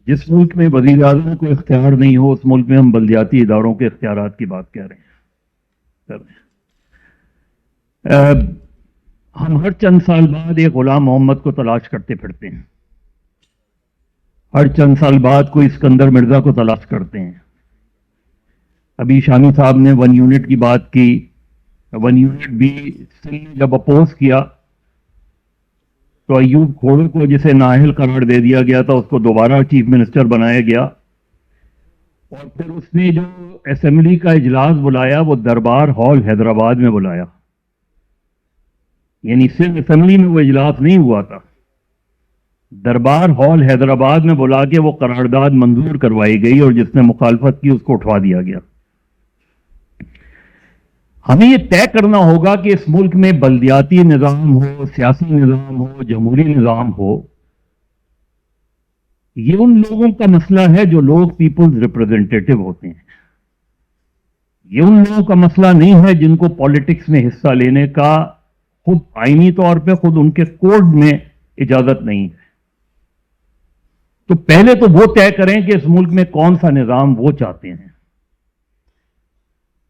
جس ملک میں وزیر اعظم کو اختیار نہیں ہو، اس ملک میں ہم بلدیاتی اداروں کے اختیارات کی بات کر رہے ہیں۔ ہم ہر چند سال بعد ایک غلام محمد کو تلاش کرتے پھرتے ہیں، ہر چند سال بعد کوئی اسکندر مرزا کو تلاش کرتے ہیں۔ ابھی شامی صاحب نے 1 یونٹ کی بات کی، 1 یونٹ بھی سندھ نے جب اپوز کیا تو ایوب کھوڑے کو جسے نااہل قرار دے دیا گیا تھا اس کو دوبارہ چیف منسٹر بنایا گیا، اور پھر اس نے جو اسمبلی کا اجلاس بلایا وہ دربار ہال حیدرآباد میں بلایا، یعنی صرف اسمبلی میں وہ اجلاس نہیں ہوا تھا، دربار ہال حیدرآباد میں بلا کے وہ قرارداد منظور کروائی گئی اور جس نے مخالفت کی اس کو اٹھوا دیا گیا۔ ہمیں یہ طے کرنا ہوگا کہ اس ملک میں بلدیاتی نظام ہو، سیاسی نظام ہو، جمہوری نظام ہو، یہ ان لوگوں کا مسئلہ ہے جو لوگ پیپلز ریپرزینٹیٹو ہوتے ہیں۔ یہ ان لوگوں کا مسئلہ نہیں ہے جن کو پالیٹکس میں حصہ لینے کا خود آئینی طور پہ خود ان کے کوڈ میں اجازت نہیں ہے۔ تو پہلے تو وہ طے کریں کہ اس ملک میں کون سا نظام وہ چاہتے ہیں۔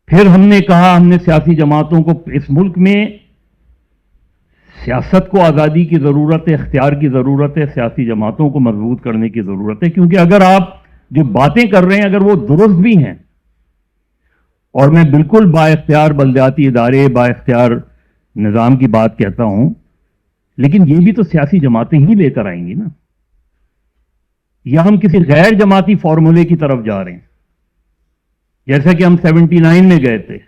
پھر ہم نے کہا ہم نے سیاسی جماعتوں کو، اس ملک میں سیاست کو آزادی کی ضرورت ہے، اختیار کی ضرورت ہے، سیاسی جماعتوں کو مضبوط کرنے کی ضرورت ہے، کیونکہ اگر آپ جو باتیں کر رہے ہیں اگر وہ درست بھی ہیں، اور میں بالکل با اختیار بلدیاتی ادارے، با اختیار نظام کی بات کہتا ہوں، لیکن یہ بھی تو سیاسی جماعتیں ہی لے کر آئیں گی نا، یا ہم کسی غیر جماعتی فارمولے کی طرف جا رہے ہیں، جیسا کہ ہم 79 میں گئے تھے۔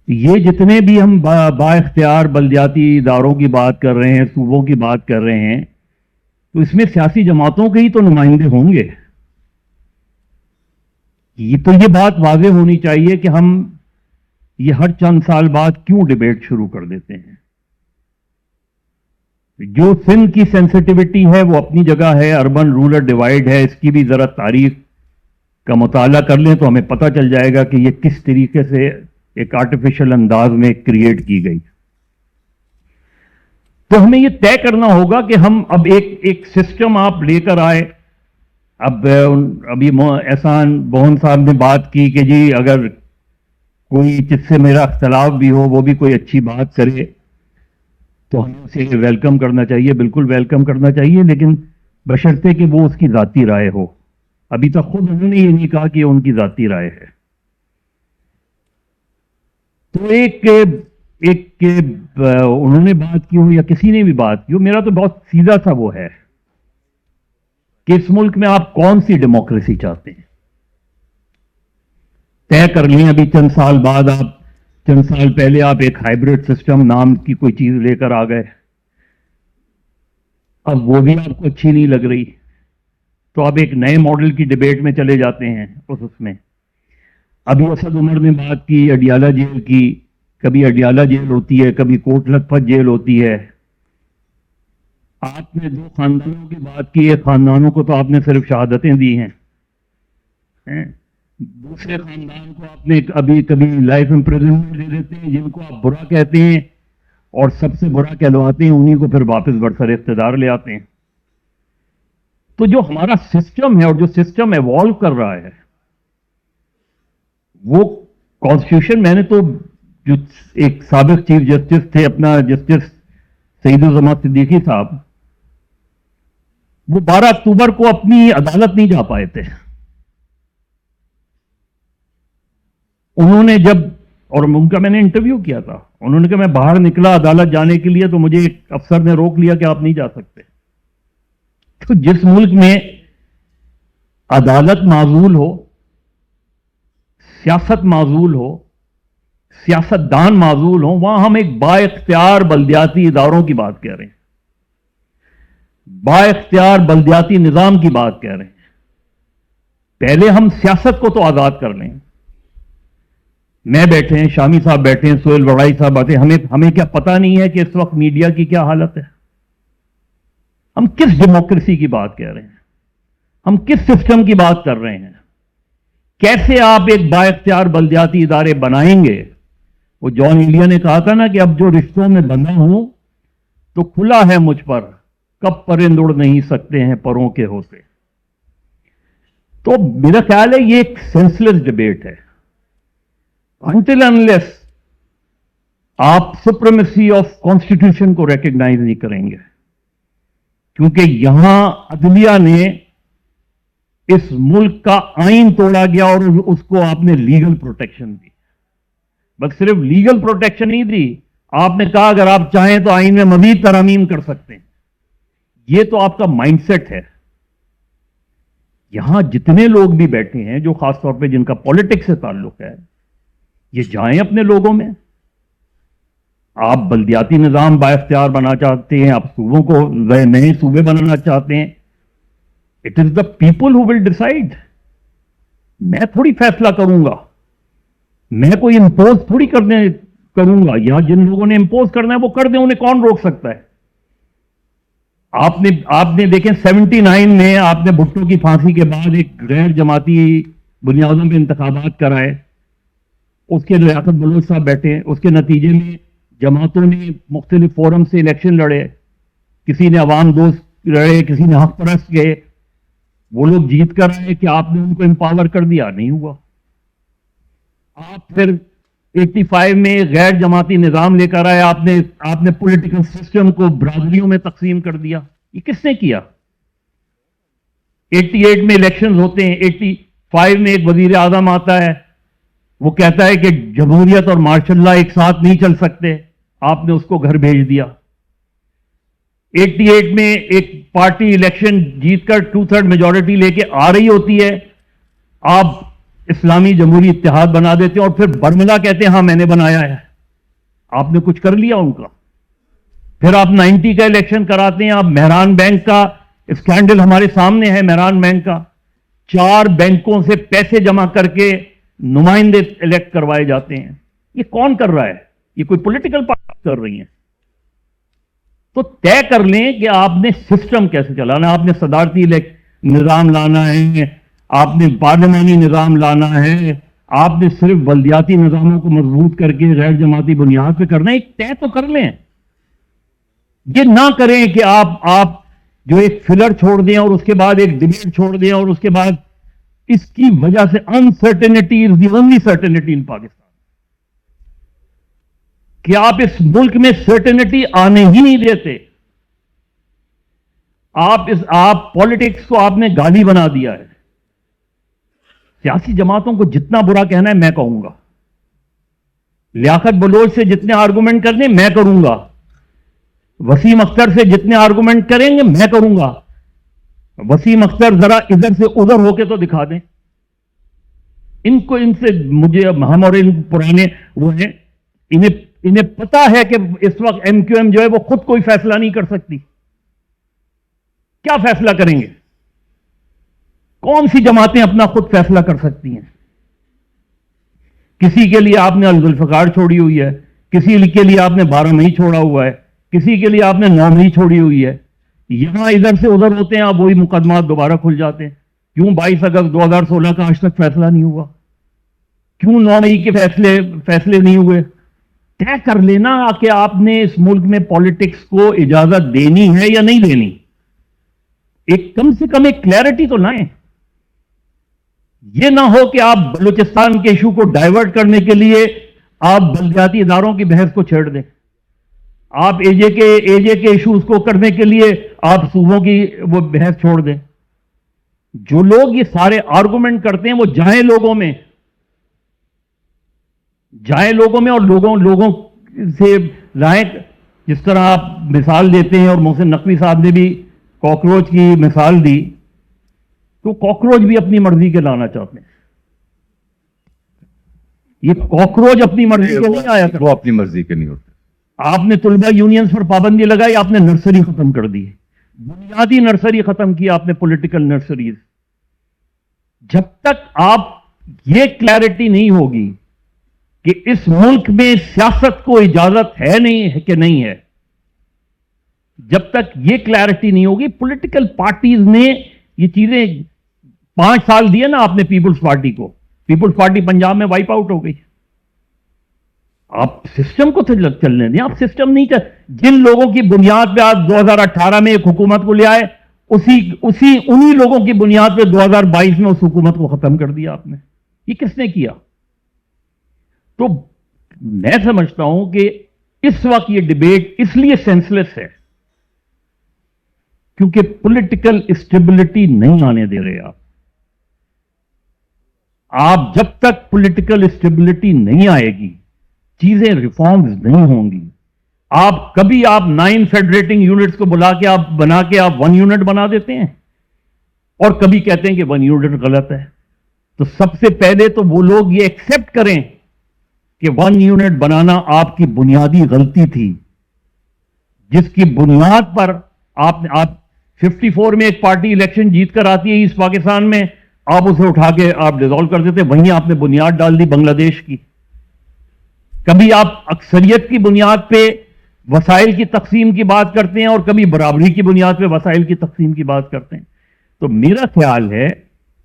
یہ جتنے بھی ہم با اختیار بلدیاتی اداروں کی بات کر رہے ہیں، صوبوں کی بات کر رہے ہیں، تو اس میں سیاسی جماعتوں کے ہی تو نمائندے ہوں گے۔ یہ بات واضح ہونی چاہیے کہ ہم یہ ہر چند سال بعد کیوں ڈیبیٹ شروع کر دیتے ہیں۔ جو سندھ کی سینسٹیوٹی ہے وہ اپنی جگہ ہے، اربن رورل ڈیوائیڈ ہے، اس کی بھی ذرا تاریخ کا مطالعہ کر لیں تو ہمیں پتہ چل جائے گا کہ یہ کس طریقے سے ایک آرٹیفیشل انداز میں کریٹ کی گئی۔ تو ہمیں یہ طے کرنا ہوگا کہ ہم اب ایک سسٹم آپ لے کر آئے۔ ابھی احسان بہن صاحب نے بات کی کہ جی اگر کوئی جس سے میرا اختلاف بھی ہو وہ بھی کوئی اچھی بات کرے تو ہمیں اسے ویلکم کرنا چاہیے، بالکل ویلکم کرنا چاہیے، لیکن بشرطے کہ وہ اس کی ذاتی رائے ہو۔ ابھی تک خود انہوں نے یہ نہیں کہا کہ ان کی ذاتی رائے ہے۔ تو ایک انہوں نے بات کی ہو یا کسی نے بھی بات کی ہو، میرا تو بہت سیدھا سا وہ ہے کہ اس ملک میں آپ کون سی ڈیموکریسی چاہتے ہیں، طے کر لیں۔ ابھی چند سال پہلے آپ ایک ہائیبرڈ سسٹم نام کی کوئی چیز لے کر آ گئے، اب وہ بھی آپ کو اچھی نہیں لگ رہی، تو آپ ایک نئے ماڈل کی ڈیبیٹ میں چلے جاتے ہیں۔ اس میں ابھی اسد عمر نے بات کی اڈیالہ جیل کی، کبھی اڈیالہ جیل ہوتی ہے، کبھی کوٹ لکھپت جیل ہوتی ہے۔ آپ نے 2 خاندانوں کی بات کی، ایک خاندانوں کو تو آپ نے صرف شہادتیں دی ہیں، دوسرے خاندان کو آپ نے کبھی لائف امپریزنمنٹ دے دیتے ہیں جن کو آپ برا کہتے ہیں، اور سب سے برا کہلواتے ہیں انہیں کو پھر واپس برسر اقتدار لے آتے ہیں۔ تو جو ہمارا سسٹم ہے اور جو سسٹم ایوالو کر رہا ہے وہ کانسٹیٹیوشن، میں نے تو جو ایک سابق چیف جسٹس تھے اپنا جسٹس سعید الزمان صدیقی صاحب، وہ 12 اکتوبر کو اپنی عدالت نہیں جا پائے تھے۔ انہوں نے اور ان کا میں نے انٹرویو کیا تھا، انہوں نے کہا میں باہر نکلا عدالت جانے کے لیے تو مجھے ایک افسر نے روک لیا کہ آپ نہیں جا سکتے۔ تو جس ملک میں عدالت معزول ہو، سیاست معزول ہو، سیاست دان معزول ہو، وہاں ہم ایک با اختیار بلدیاتی اداروں کی بات کہہ رہے ہیں، با اختیار بلدیاتی نظام کی بات کہہ رہے ہیں۔ پہلے ہم سیاست کو تو آزاد کر لیں۔ میں بیٹھے ہیں، شامی صاحب بیٹھے ہیں، سہیل وڑائی صاحب آتے ہیں، ہمیں کیا پتہ نہیں ہے کہ اس وقت میڈیا کی کیا حالت ہے؟ ہم کس ڈیموکریسی کی بات کہہ رہے ہیں؟ ہم کس سسٹم کی بات کر رہے ہیں؟ کیسے آپ ایک با اختیار بلدیاتی ادارے بنائیں گے؟ وہ جان ایلیا نے کہا تھا نا کہ اب جو رشتوں میں بندھا ہوں تو کھلا ہے مجھ پر کب پرند اڑ نہیں سکتے ہیں پروں کے ہوتے. تو میرا خیال ہے یہ ایک سینسلیس ڈبیٹ ہے. انٹل انلیس آپ سپریمیسی آف کانسٹیٹیوشن کو ریکگنائز نہیں کریں گے, کیونکہ یہاں عدلیہ نے اس ملک کا آئین توڑا گیا اور اس کو آپ نے لیگل پروٹیکشن دی. بس صرف لیگل پروٹیکشن نہیں دی, آپ نے کہا اگر آپ چاہیں تو آئین میں مزید ترامیم کر سکتے ہیں. یہ تو آپ کا مائنڈ سیٹ ہے. یہاں جتنے لوگ بھی بیٹھے ہیں جو خاص طور پہ جن کا پولیٹکس سے تعلق ہے, یہ جائیں اپنے لوگوں میں. آپ بلدیاتی نظام با اختیار بنا چاہتے ہیں, آپ صوبوں کو نئے صوبے بنانا چاہتے ہیں, it is the people who will decide. میں تھوڑی فیصلہ کروں گا, میں کوئی امپوز تھوڑی کروں گا. یہاں جن لوگوں نے امپوز کرنا ہے وہ کر دیں, انہیں کون روک سکتا ہے. آپ نے دیکھیں 79 میں آپ نے بھٹو کی پھانسی کے بعد ایک غیر جماعتی بنیادوں پہ انتخابات کرائے, اس کے لیاقت بلوچ صاحب بیٹھے, اس کے نتیجے میں جماعتوں نے مختلف فورم سے الیکشن لڑے, کسی نے عوام دوست لڑے, کسی نے حق پرست گئے, وہ لوگ جیت کر آئے. کہ آپ نے ان کو امپاور کر دیا؟ نہیں ہوا. آپ پھر 85 میں غیر جماعتی نظام لے کر آئے, آپ نے پولیٹیکل سسٹم کو برادریوں میں تقسیم کر دیا. یہ کس نے کیا؟ 88 میں الیکشنز ہوتے ہیں, 85 میں ایک وزیر اعظم آتا ہے, وہ کہتا ہے کہ جمہوریت اور ماشاء اللہ ایک ساتھ نہیں چل سکتے, آپ نے اس کو گھر بھیج دیا. 88 میں ایک پارٹی الیکشن جیت کر 2/3 میجورٹی لے کے آ رہی ہوتی ہے, آپ اسلامی جمہوری اتحاد بنا دیتے ہیں اور پھر برملا کہتے ہیں ہاں میں نے بنایا ہے. آپ نے کچھ کر لیا ان کا. پھر آپ 90 کا الیکشن کراتے ہیں, آپ مہران بینک کا اسکینڈل ہمارے سامنے ہے. مہران بینک کا 4 بینکوں سے پیسے جمع کر کے نمائندے الیکٹ کروائے جاتے ہیں. یہ کون کر رہا ہے؟ یہ کوئی پولیٹیکل پارٹی کر رہی ہیں. تو طے کر لیں کہ آپ نے سسٹم کیسے چلانا ہے. آپ نے صدارتی نظام لانا ہے, آپ نے پارلیمانی نظام لانا ہے, آپ نے صرف بلدیاتی نظاموں کو مضبوط کر کے غیر جماعتی بنیاد پہ کرنا ہے. ایک طے تو کر لیں. یہ نہ کریں کہ آپ جو ایک فلر چھوڑ دیں اور اس کے بعد ایک ڈبیٹ چھوڑ دیں اور اس کے بعد اس کی وجہ سے uncertainty is the only certainty in Pakistan. کہ آپ اس ملک میں سرٹینٹی آنے ہی نہیں دیتے. آپ پولیٹکس کو آپ نے گالی بنا دیا ہے. سیاسی جماعتوں کو جتنا برا کہنا ہے میں کہوں گا, لیاقت بلوچ سے جتنے آرگومنٹ کرنے میں کروں گا, وسیم اختر سے جتنے آرگومنٹ کریں گے میں کروں گا. وسیم اختر ذرا ادھر سے ادھر ہو کے تو دکھا دیں. ان سے مجھے, ہم اور ان پرانے وہ ہیں, انہیں پتا ہے کہ اس وقت ایم کیو ایم جو ہے وہ خود کوئی فیصلہ نہیں کر سکتی. کیا فیصلہ کریں گے؟ کون سی جماعتیں اپنا خود فیصلہ کر سکتی ہیں؟ کسی کے لیے آپ نے ذوالفقار چھوڑی ہوئی ہے, کسی کے لیے آپ نے 12 مئی چھوڑا ہوا ہے, کسی کے لیے آپ نے 9 مئی چھوڑی ہوئی ہے. یہاں ادھر سے ادھر ہوتے ہیں, آپ وہی مقدمات دوبارہ کھل جاتے ہیں. کیوں 22 اگست 2016 کا آج تک فیصلہ نہیں ہوا؟ کیوں 9 مئی کے فیصلے نہیں ہوئے؟ طے کر لینا کہ آپ نے اس ملک میں پالیٹکس کو اجازت دینی ہے یا نہیں دینی. ایک کم سے کم ایک کلیئرٹی تو لائیں. یہ نہ ہو کہ آپ بلوچستان کے ایشو کو ڈائیورٹ کرنے کے لیے آپ بلدیاتی اداروں کی بحث کو چھیڑ دیں. آپ اے جے کے ایشوز کو کرنے کے لیے آپ صوبوں کی وہ بحث چھوڑ دیں. جو لوگ یہ سارے آرگومنٹ کرتے ہیں وہ جائیں لوگوں میں اور لوگوں سے لائیں. جس طرح آپ مثال دیتے ہیں, اور محسن نقوی صاحب نے بھی کاکروچ کی مثال دی, تو کاکروچ بھی اپنی مرضی کے لانا چاہتے ہیں. یہ کاکروچ اپنی مرضی کے نہیں آیا, وہ اپنی مرضی کے نہیں ہوتے. آپ نے طلبہ یونینز پر پابندی لگائی, آپ نے نرسری ختم کر دی, بنیادی نرسری ختم کی آپ نے, پولیٹیکل نرسریز. جب تک آپ یہ کلیئرٹی نہیں ہوگی کہ اس ملک میں سیاست کو اجازت ہے نہیں کہ نہیں ہے, جب تک یہ کلیئرٹی نہیں ہوگی, پولیٹیکل پارٹیز نے یہ چیزیں 5 سال دیے نا آپ نے پیپلز پارٹی کو. پیپلز پارٹی پنجاب میں وائپ آؤٹ ہو گئی. آپ سسٹم کو چلنے دیں. آپ سسٹم نہیں جن لوگوں کی بنیاد پہ آپ 2018 میں ایک حکومت کو لے آئے, انہی لوگوں کی بنیاد پہ 2022 میں اس حکومت کو ختم کر دیا آپ نے. یہ کس نے کیا؟ تو میں سمجھتا ہوں کہ اس وقت یہ ڈیبیٹ اس لیے سینس لیس ہے کیونکہ پولیٹیکل اسٹیبلٹی نہیں آنے دے رہے آپ جب تک پولیٹیکل اسٹیبلٹی نہیں آئے گی, چیزیں ریفارمز نہیں ہوں گی. کبھی آپ 9 فیڈریٹنگ یونٹس کو بنا کے آپ 1 یونٹ بنا دیتے ہیں, اور کبھی کہتے ہیں کہ 1 یونٹ غلط ہے. تو سب سے پہلے تو وہ لوگ یہ ایکسپٹ کریں کہ 1 یونٹ بنانا آپ کی بنیادی غلطی تھی, جس کی بنیاد پر آپ 54 میں ایک پارٹی الیکشن جیت کر آتی ہے ایسٹ پاکستان میں, آپ اسے اٹھا کے آپ ڈیزالو کر دیتے, وہیں آپ نے بنیاد ڈال دی بنگلہ دیش کی. کبھی آپ اکثریت کی بنیاد پہ وسائل کی تقسیم کی بات کرتے ہیں, اور کبھی برابری کی بنیاد پہ وسائل کی تقسیم کی بات کرتے ہیں. تو میرا خیال ہے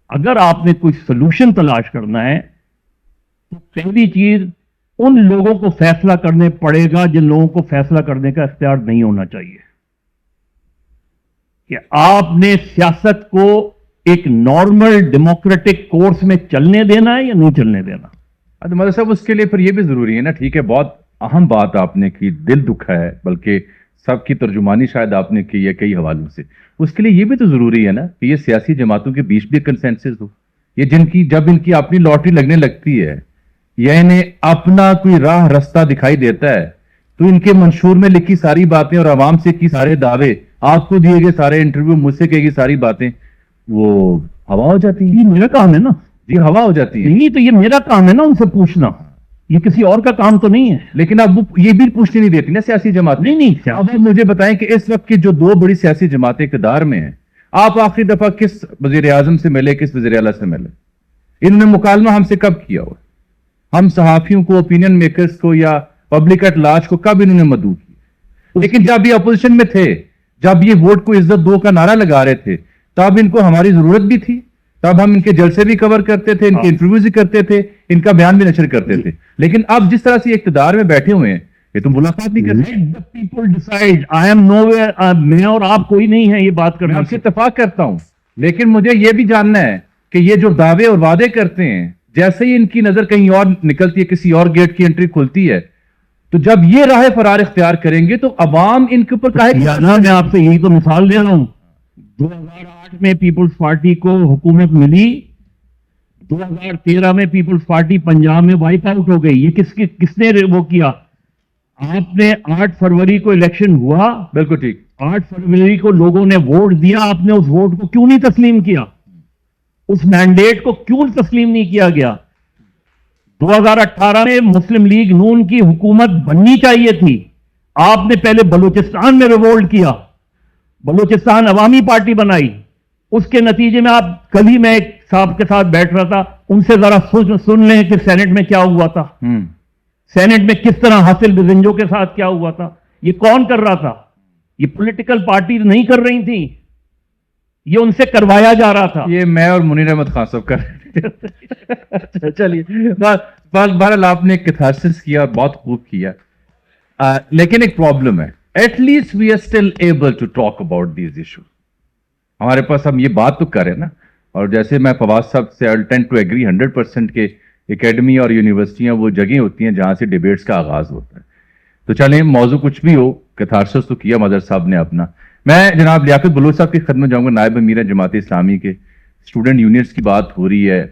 اگر آپ نے کوئی سلوشن تلاش کرنا ہے تو پہلی چیز ان لوگوں کو فیصلہ کرنے پڑے گا جن لوگوں کو فیصلہ کرنے کا اختیار نہیں ہونا چاہیے, کہ آپ نے سیاست کو ایک نارمل ڈیموکریٹک کورس میں چلنے دینا ہے یا نہیں چلنے دینا. مدر صاحب اس کے لیے پھر یہ بھی ضروری ہے نا, ٹھیک ہے بہت اہم بات آپ نے کی, دل دکھا ہے, بلکہ سب کی ترجمانی شاید آپ نے کی ہے کئی حوالوں سے. اس کے لیے یہ بھی تو ضروری ہے نا کہ یہ سیاسی جماعتوں کے بیچ بھی کنسنسس ہو. یہ جب ان کی اپنی لاٹری لگنے لگتی ہے یا انہیں اپنا کوئی راہ رستہ دکھائی دیتا ہے تو ان کے منشور میں لکھی ساری باتیں اور عوام سے کی سارے دعوے, آپ کو دیے گئے سارے انٹرویو, مجھ سے کہے گی ساری باتیں, وہ ہوا ہو جاتی ہیں. یہ میرا کام ہے نا جی, ہوا ہو جاتی ہے. نہیں تو یہ میرا کام ہے نا ان سے پوچھنا, یہ کسی اور کا کام تو نہیں ہے. لیکن اب وہ یہ بھی پوچھنے نہیں دیتی نا سیاسی جماعت. نہیں اب آپ مجھے بتائیں کہ اس وقت کی جو 2 بڑی سیاسی جماعتیں اقتدار میں ہیں, آپ آخری دفعہ کس وزیر اعظم سے ملے, کس وزیر اعلیٰ سے ملے؟ انہوں نے مکالمہ ہم سے کب کیا ہوا؟ ہم صحافیوں کو, اوپینین میکرز کو یا پبلک ایٹ لارج کو کب انہوں نے مدعو کیا؟ لیکن جب یہ اپوزیشن میں تھے, جب یہ ووٹ کو عزت دو کا نعرہ لگا رہے تھے, تب ان کو ہماری ضرورت بھی تھی, تب ہم ان کے جلسے بھی کور کرتے تھے, ان کے انٹرویوز بھی کرتے تھے, ان کا بیان بھی نشر کرتے تھے. لیکن اب جس طرح سے اقتدار میں بیٹھے ہوئے ہیں, یہ تو ملاقات نہیں کرتے. میں اور آپ کوئی نہیں ہے یہ بات کرنا. میں آپ سے اتفاق کرتا ہوں, لیکن مجھے یہ بھی جاننا ہے کہ یہ جو دعوے اور وعدے کرتے ہیں, جیسے ہی ان کی نظر کہیں اور نکلتی ہے, کسی اور گیٹ کی انٹری کھلتی ہے, تو جب یہ راہ فرار اختیار کریں گے تو عوام ان کے اوپر میں آپ سے یہی تو مثال دے رہا ہوں. 2008 میں پیپلز پارٹی کو حکومت ملی, 2013 میں پیپلز پارٹی پنجاب میں وائپ آؤٹ ہو گئی. یہ کس نے وہ کیا؟ آپ نے 8 فروری کو الیکشن ہوا, بالکل ٹھیک, 8 فروری کو لوگوں نے ووٹ دیا, آپ نے اس ووٹ کو کیوں نہیں تسلیم کیا؟ اس مینڈیٹ کو کیوں تسلیم نہیں کیا گیا؟ 2018 میں مسلم لیگ نون کی حکومت بننی چاہیے تھی, آپ نے پہلے بلوچستان میں ریوولٹ کیا, بلوچستان عوامی پارٹی بنائی. اس کے نتیجے میں آپ کل ہی میں ایک صاحب کے ساتھ بیٹھ رہا تھا, ان سے ذرا سن لیں کہ سینٹ میں کیا ہوا تھا, سینٹ میں کس طرح حاصل بزنجوں کے ساتھ کیا ہوا تھا. یہ کون کر رہا تھا؟ یہ پولیٹیکل پارٹی نہیں کر رہی تھی, یہ ان سے کروایا جا رہا تھا. یہ میں اور منیر احمد خان صاحب کر رہے تھے. چلیے, بہرحال آپ نے کیتھارسس کیا, بہت خوب کیا, لیکن ایک پرابلم ہے. At least we are still able to talk about these issues. ہمارے پاس ہم یہ بات تو کریں نا, اور جیسے میں فواز صاحب سے I'll tend to agree 100% کے اکیڈمی اور یونیورسٹیاں وہ جگہیں ہوتی ہیں جہاں سے ڈیبیٹس کا آغاز ہوتا ہے. تو چلیں, موضوع کچھ بھی ہو, کیتھارسس تو کیا مدر صاحب نے اپنا. میں جناب لیاقت بلوچ صاحب کی خدمت جاؤں گا, نائب امیر جماعت اسلامی کے. اسٹوڈنٹ یونینز کی بات ہو رہی ہے,